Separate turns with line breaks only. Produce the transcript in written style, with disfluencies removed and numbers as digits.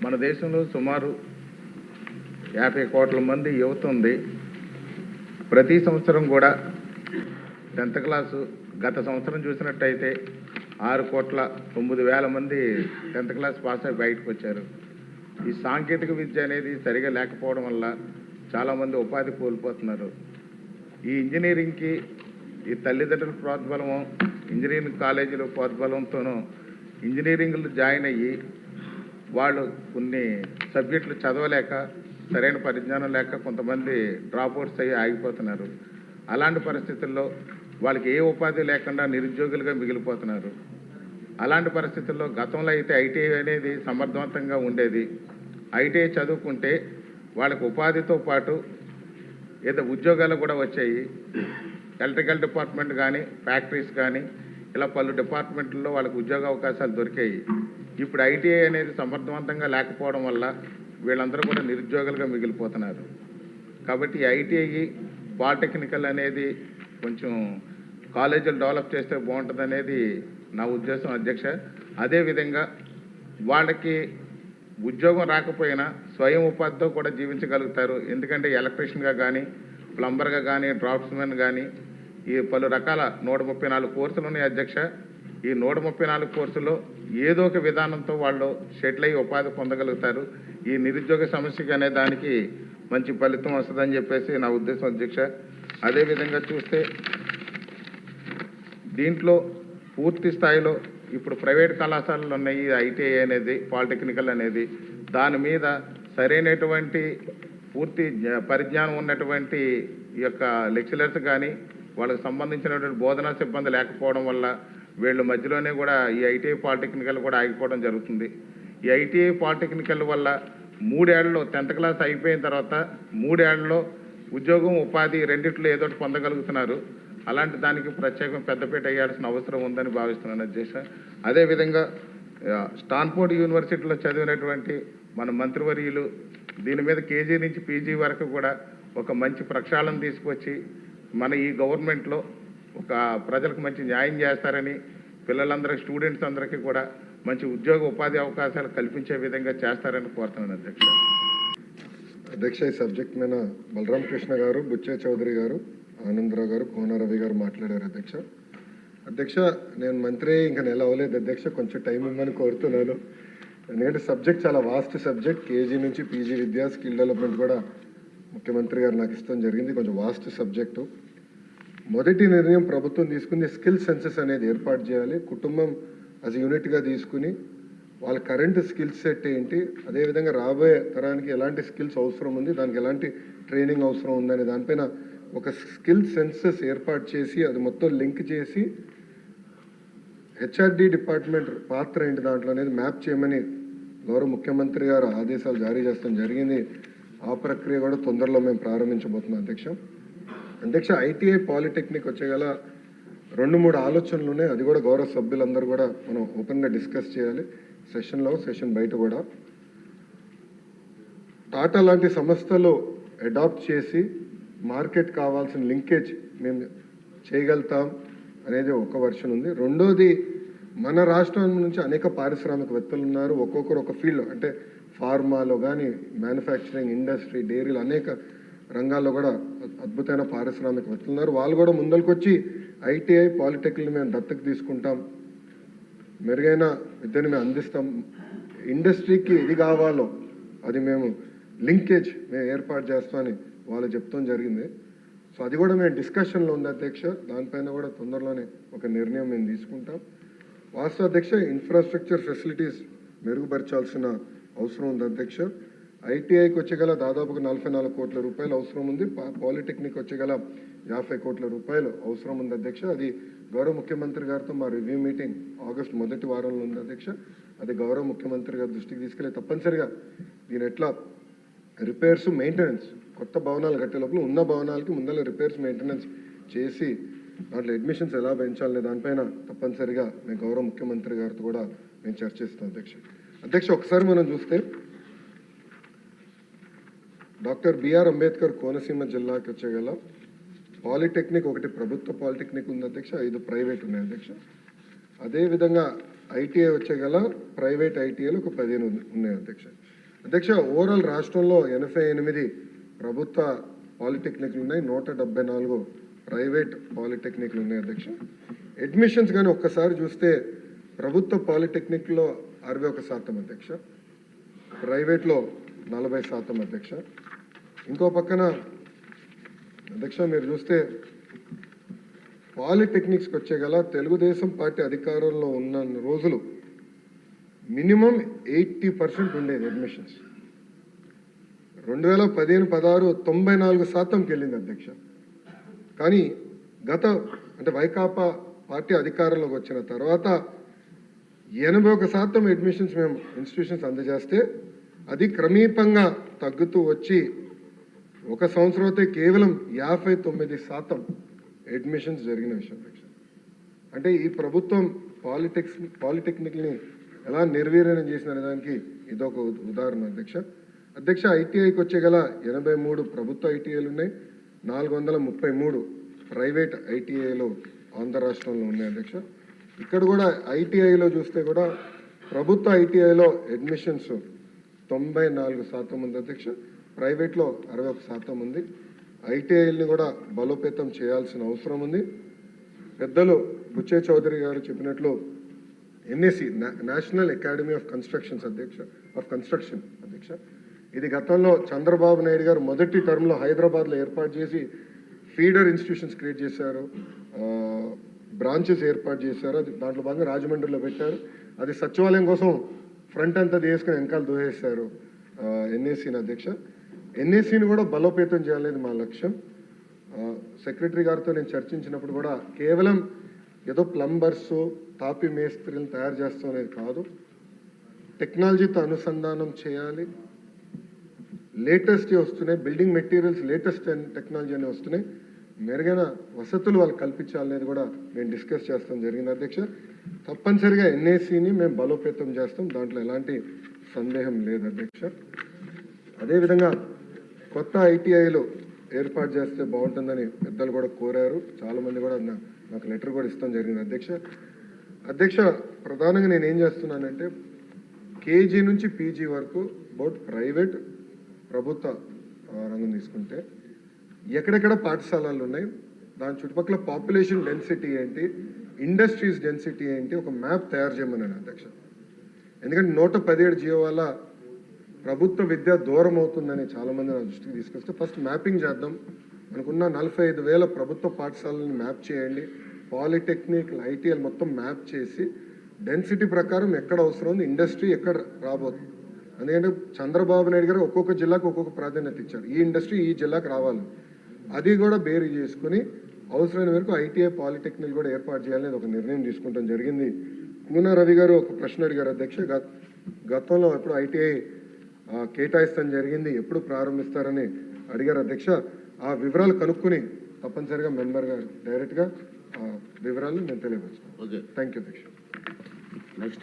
మన దేశంలో సుమారు 50 కోట్ల మంది యువత ఉంది. ప్రతి సంవత్సరం కూడా 10th క్లాసు గత సంవత్సరం చూసినట్టయితే 6,09,00,000 మంది 10th క్లాస్ పాస్ అయి బయటకు వచ్చారు. ఈ సాంకేతిక విద్య అనేది సరిగా లేకపోవడం వల్ల చాలామంది ఉపాధి కోల్పోతున్నారు. ఈ ఇంజనీరింగ్కి ఈ తల్లిదండ్రుల ప్రోద్బలము, ఇంజనీరింగ్ కాలేజీల ప్రోద్బలంతోనూ ఇంజనీరింగ్లు జాయిన్ అయ్యి వాళ్ళు కొన్ని సబ్జెక్టులు చదవలేక, సరైన పరిజ్ఞానం లేక కొంతమంది డ్రాప్అవుట్స్ అయ్యి ఆగిపోతున్నారు. అలాంటి పరిస్థితుల్లో వాళ్ళకి ఏ ఉపాధి లేకుండా నిరుద్యోగులుగా మిగిలిపోతున్నారు. అలాంటి పరిస్థితుల్లో గతంలో అయితే ఐటీఐ అనేది సమర్థవంతంగా ఉండేది. ఐటీఐ చదువుకుంటే వాళ్ళకి ఉపాధితో పాటు ఏదో ఉద్యోగాలు కూడా వచ్చాయి. ఎలక్ట్రికల్ డిపార్ట్మెంట్ కానీ, ఫ్యాక్టరీస్ కానీ, ఇలా పలు డిపార్ట్మెంట్లలో వాళ్ళకి ఉద్యోగ అవకాశాలు దొరికాయి. ఇప్పుడు ఐటీఐ అనేది సమర్థవంతంగా లేకపోవడం వల్ల వీళ్ళందరూ కూడా నిరుద్యోగులుగా మిగిలిపోతున్నారు. కాబట్టి ఐటీఐ, పాలిటెక్నికల్ అనేది కొంచెం కాలేజీలు డెవలప్ చేస్తే బాగుంటుంది అనేది నా ఉద్దేశం అధ్యక్ష. అదేవిధంగా వాళ్ళకి ఉద్యోగం రాకపోయినా స్వయం ఉపాధితో కూడా జీవించగలుగుతారు. ఎందుకంటే ఎలక్ట్రీషియన్గా కానీ, ప్లంబర్గా కానీ, డ్రాఫ్ట్స్మెన్ కానీ ఈ పలు రకాల 134 కోర్సులు ఉన్నాయి అధ్యక్ష. ఈ 134 కోర్సులో ఏదో ఒక విధానంతో వాళ్ళు షెటిల్ అయ్యి ఉపాధి పొందగలుగుతారు. ఈ నిరుద్యోగ సమస్యకి అనే దానికి మంచి ఫలితం వస్తుందని చెప్పేసి నా ఉద్దేశం అధ్యక్ష. అదేవిధంగా చూస్తే దీంట్లో పూర్తి స్థాయిలో ఇప్పుడు ప్రైవేట్ కళాశాలలు ఉన్నాయి. ఐటీఐ అనేది, పాలిటెక్నికల్ అనేది, దాని మీద సరైనటువంటి పూర్తి పరిజ్ఞానం ఉన్నటువంటి ఈ యొక్క లెక్చరర్స్ కానీ, వాళ్ళకి సంబంధించినటువంటి బోధనా సిబ్బంది లేకపోవడం వల్ల వీళ్ళు మధ్యలోనే కూడా ఈ ఐటీఐ, పాలిటెక్నికల్ కూడా ఆగిపోవడం జరుగుతుంది. ఈ ఐటీఐ, పాలిటెక్నికల్ వల్ల 3 ఏళ్లలో 10th క్లాస్ అయిపోయిన తర్వాత 3 ఏళ్లలో ఉద్యోగం, ఉపాధి రెండిట్లో ఏదో ఒకటి పొందగలుగుతున్నారు. అలాంటి దానికి ప్రత్యేకం పెద్దపీట వేయాల్సిన అవసరం ఉందని భావిస్తున్నాను అధ్యక్ష. అదేవిధంగా స్టాన్ఫోర్డ్ యూనివర్సిటీలో చదివినటువంటి మన మంత్రివర్యులు దీని మీద కేజీ నుంచి పీజీ వరకు కూడా ఒక మంచి ప్రక్షాళన తీసుకొచ్చి మన ఈ గవర్నమెంట్లో ఒక ప్రజలకు మంచి న్యాయం చేస్తారని, పిల్లలందరికీ, స్టూడెంట్స్ అందరికీ కూడా మంచి ఉద్యోగ ఉపాధి అవకాశాలు కల్పించే విధంగా చేస్తారని కోరుతున్నాను అధ్యక్ష.
అధ్యక్ష, ఈ సబ్జెక్ట్ మీద బలరాం కృష్ణ గారు, బుచ్చే చౌదరి గారు, ఆనందరావు గారు, కోన రవి గారు మాట్లాడారు అధ్యక్ష. అధ్యక్ష, నేను మంత్రి ఇంకా నెల అవ్వలేదు అధ్యక్ష, కొంచెం టైం ఇవ్వమని కోరుతున్నాను. ఎందుకంటే సబ్జెక్ట్ చాలా వాస్ట్ సబ్జెక్ట్. కేజీ నుంచి పీజీ విద్య, స్కిల్ డెవలప్మెంట్ కూడా ముఖ్యమంత్రి గారు నాకు ఇష్టం జరిగింది. కొంచెం వాస్ట్ సబ్జెక్టు. మొదటి నిర్ణయం ప్రభుత్వం తీసుకుంది స్కిల్ సెన్సెస్ అనేది ఏర్పాటు చేయాలి. కుటుంబం యాజ్ యూనిట్గా తీసుకుని వాళ్ళ కరెంట్ స్కిల్ సెట్ ఏంటి, అదేవిధంగా రాబోయే తరానికి ఎలాంటి స్కిల్స్ అవసరం ఉంది, దానికి ఎలాంటి ట్రైనింగ్ అవసరం ఉందనే దానిపైన ఒక స్కిల్ సెన్సెస్ ఏర్పాటు చేసి అది మొత్తం లింక్ చేసి హెచ్ఆర్డి డిపార్ట్మెంట్ పాత్ర ఏంటి దాంట్లో అనేది మ్యాప్ చేయమని గౌరవ ముఖ్యమంత్రి గారు ఆదేశాలు జారీ చేస్తాం జరిగింది. ఆ ప్రక్రియ కూడా తొందరలో మేము ప్రారంభించబోతున్నాం అధ్యక్ష. అధ్యక్ష, ఐటీఐ, పాలిటెక్నిక్ వచ్చేగల 2-3 ఆలోచనలు ఉన్నాయి. అది కూడా గౌరవ సభ్యులందరూ కూడా మనం ఓపెన్గా డిస్కస్ చేయాలి, సెషన్లో, సెషన్ బయట కూడా. టాటా లాంటి సంస్థలు అడాప్ట్ చేసి మార్కెట్ కావాల్సిన లింకేజ్ మేము చేయగలుగుతాం అనేది ఒక వర్షన్ ఉంది. రెండోది, మన రాష్ట్రం నుంచి అనేక పారిశ్రామికవేత్తలు ఉన్నారు. ఒక్కొక్కరు ఒక ఫీల్డ్, అంటే ఫార్మాలో కానీ, మ్యానుఫ్యాక్చరింగ్ ఇండస్ట్రీ, డైరీలు, అనేక రంగాల్లో కూడా అద్భుతమైన పారిశ్రామికవేత్తలు ఉన్నారు. వాళ్ళు కూడా ముందరికి వచ్చి ఐటీఐ, పాలిటెక్నిక్ మేము దత్తకు తీసుకుంటాం, మెరుగైన విద్యను మేము అందిస్తాం, ఇండస్ట్రీకి ఇది కావాలో అది మేము లింకేజ్ మేము ఏర్పాటు చేస్తామని వాళ్ళు చెప్తాం జరిగింది. సో అది కూడా మేము డిస్కషన్లో ఉంది అధ్యక్ష. దానిపైన కూడా తొందరలోనే ఒక నిర్ణయం మేము తీసుకుంటాం. వాస్తవ అధ్యక్ష, ఇన్ఫ్రాస్ట్రక్చర్ ఫెసిలిటీస్ మెరుగుపరచాల్సిన అవసరం ఉంది అధ్యక్ష. ఐటీఐకి వచ్చేగల దాదాపుగా 44 కోట్ల రూపాయలు అవసరం ఉంది. పాలిటెక్నిక్ వచ్చేగల 50 కోట్ల రూపాయలు అవసరం ఉంది అధ్యక్ష. అది గౌరవ ముఖ్యమంత్రి గారితో మా రివ్యూ మీటింగ్ ఆగస్టు మొదటి వారంలో ఉంది అధ్యక్ష. అది గౌరవ ముఖ్యమంత్రి గారి దృష్టికి తీసుకెళ్ళి తప్పనిసరిగా దీని ఎట్లా రిపేర్స్, మెయింటెనెన్స్, కొత్త భవనాలు కట్టే లోపల ఉన్న భవనాలకి ముందర రిపేర్స్, మెయింటెనెన్స్ చేసి దాంట్లో అడ్మిషన్స్ ఎలా పెంచాలనే దానిపైన తప్పనిసరిగా మేము గౌరవ ముఖ్యమంత్రి గారితో కూడా మేము చర్చిస్తాం అధ్యక్ష. అధ్యక్ష, ఒకసారి మనం చూస్తే డాక్టర్ బిఆర్ అంబేద్కర్ కోనసీమ జిల్లాకి వచ్చేగల పాలిటెక్నిక్ ఒకటి ప్రభుత్వ పాలిటెక్నిక్ ఉంది అధ్యక్ష, 5 ప్రైవేట్ ఉన్నాయి అధ్యక్ష. అదేవిధంగా ఐటీఐ వచ్చే గల ప్రైవేట్ ఐటీఐలు ఒక 15 ఉన్నాయి అధ్యక్ష. అధ్యక్ష, ఓవరాల్ రాష్ట్రంలో 88 ప్రభుత్వ పాలిటెక్నిక్లు ఉన్నాయి, 174 ప్రైవేట్ పాలిటెక్నిక్లు ఉన్నాయి అధ్యక్ష. అడ్మిషన్స్ కానీ ఒక్కసారి చూస్తే ప్రభుత్వ పాలిటెక్నిక్లో 61% అధ్యక్ష, ప్రైవేట్లో 40% అధ్యక్ష. ఇంకో పక్కన అధ్యక్ష మీరు చూస్తే పాలిటెక్నిక్స్కి వచ్చే గల తెలుగుదేశం పార్టీ అధికారంలో ఉన్న రోజులు మినిమం 80% ఉండేది అడ్మిషన్స్. 2015-16 94%కి వెళ్ళింది అధ్యక్ష. కానీ అంటే వైకాపా పార్టీ అధికారంలోకి వచ్చిన తర్వాత 81% అడ్మిషన్స్ మేము ఇన్స్టిట్యూషన్స్ అందజేస్తే అది క్రమీపంగా తగ్గుతూ వచ్చి ఒక సంవత్సరం అయితే కేవలం 59% అడ్మిషన్స్ జరిగిన విషయం అధ్యక్ష. అంటే ఈ ప్రభుత్వం పాలిటెక్నిక్ని ఎలా నిర్వీర్యం చేసిన దానికి ఇదొక ఉదాహరణ అధ్యక్ష. అధ్యక్ష, ఐటీఐకి వచ్చే గల 83 ప్రభుత్వ ఐటీఐలు ఉన్నాయి, 433 ప్రైవేట్ ఐటీఐలు ఆంధ్ర రాష్ట్రంలో ఉన్నాయి అధ్యక్ష. ఇక్కడ కూడా ఐటీఐలో చూస్తే కూడా ప్రభుత్వ ఐటీఐలో అడ్మిషన్స్ 94% ఉంది అధ్యక్ష, ప్రైవేట్లో 61% ఉంది. ఐటీఐల్ని కూడా బలోపేతం చేయాల్సిన అవసరం ఉంది. పెద్దలు బుచ్చే చౌదరి గారు చెప్పినట్లు NAC national academy of constructions construction అధ్యక్ష, ఇది గతంలో చంద్రబాబు నాయుడు గారు మొదటి టర్మ్లో హైదరాబాద్లో ఏర్పాటు చేసి ఫీడర్ ఇన్స్టిట్యూషన్స్ క్రియేట్ చేశారు, బ్రాంచెస్ ఏర్పాటు చేశారు. అది దాంట్లో భాగంగా రాజమండ్రిలో పెట్టారు. అది సచివాలయం కోసం ఫ్రంట్ అంతా తీసుకుని వెనకాల దూసేశారు ఎన్ఏసీని అధ్యక్ష. ఎన్ఏసీని కూడా బలోపేతం చేయాలనేది మా లక్ష్యం. సెక్రటరీ గారితో నేను చర్చించినప్పుడు కూడా కేవలం ఏదో ప్లంబర్స్ తాపి మేస్త్రీలను తయారు చేస్తాం అనేది కాదు, టెక్నాలజీతో అనుసంధానం చేయాలి. లేటెస్ట్ వస్తున్నాయి, బిల్డింగ్ మెటీరియల్స్ లేటెస్ట్ టెక్నాలజీ అనేవి వస్తున్నాయి, మెరుగైన వసతులు వాళ్ళు కల్పించాలనేది కూడా మేము డిస్కస్ చేస్తాం జరిగింది అధ్యక్ష. తప్పనిసరిగా ఎన్ఏసీని మేము బలోపేతం చేస్తాం, దాంట్లో ఎలాంటి సందేహం లేదు అధ్యక్ష. అదేవిధంగా కొత్త ఐటీఐలు ఏర్పాటు చేస్తే బాగుంటుందని పెద్దలు కూడా కోరారు, చాలామంది కూడా నాకు లెటర్ కూడా ఇస్తాం జరిగింది అధ్యక్ష. ప్రధానంగా నేను ఏం చేస్తున్నానంటే కేజీ నుంచి పీజీ వరకు బోత్ ప్రైవేట్ ప్రభుత్వ రంగం తీసుకుంటే ఎక్కడెక్కడ పాఠశాలలు ఉన్నాయి, దాని చుట్టుపక్కల పాపులేషన్ డెన్సిటీ ఏంటి, ఇండస్ట్రీస్ డెన్సిటీ ఏంటి, ఒక మ్యాప్ తయారు చేయమన్నాను అధ్యక్ష. ఎందుకంటే 117 జియో వల్ల ప్రభుత్వ విద్య దూరం అవుతుందని చాలామంది నా దృష్టికి తీసుకొస్తే ఫస్ట్ మ్యాపింగ్ చేద్దాం అనుకున్న 45,000 ప్రభుత్వ పాఠశాలని మ్యాప్ చేయండి, పాలిటెక్నిక్ ఐటీఎల్ మొత్తం మ్యాప్ చేసి డెన్సిటీ ప్రకారం ఎక్కడ అవసరం ఉంది, ఇండస్ట్రీ ఎక్కడ రాబోతుంది. ఎందుకంటే చంద్రబాబు నాయుడు గారు ఒక్కొక్క జిల్లాకు ఒక్కొక్క ప్రాధాన్యత ఇచ్చారు, ఈ ఇండస్ట్రీ ఈ జిల్లాకు రావాలి, అది కూడా బేరీ చేసుకుని అవసరమైన వరకు ఐటీఐ పాలిటెక్నిక్ కూడా ఏర్పాటు చేయాలనేది ఒక నిర్ణయం తీసుకుంటాం జరిగింది. కూనా రవి గారు ఒక ప్రశ్న అడిగారు అధ్యక్ష, గతంలో ఎప్పుడు ఐటీఐ కేటాయిస్తాం జరిగింది, ఎప్పుడు ప్రారంభిస్తారని అడిగారు అధ్యక్ష. ఆ వివరాలు కనుక్కుని తప్పనిసరిగా మెంబర్ గారు డైరెక్ట్గా వివరాలు నేను తెలియవచ్చు. థ్యాంక్ యూ అధ్యక్ష.
నెక్స్ట్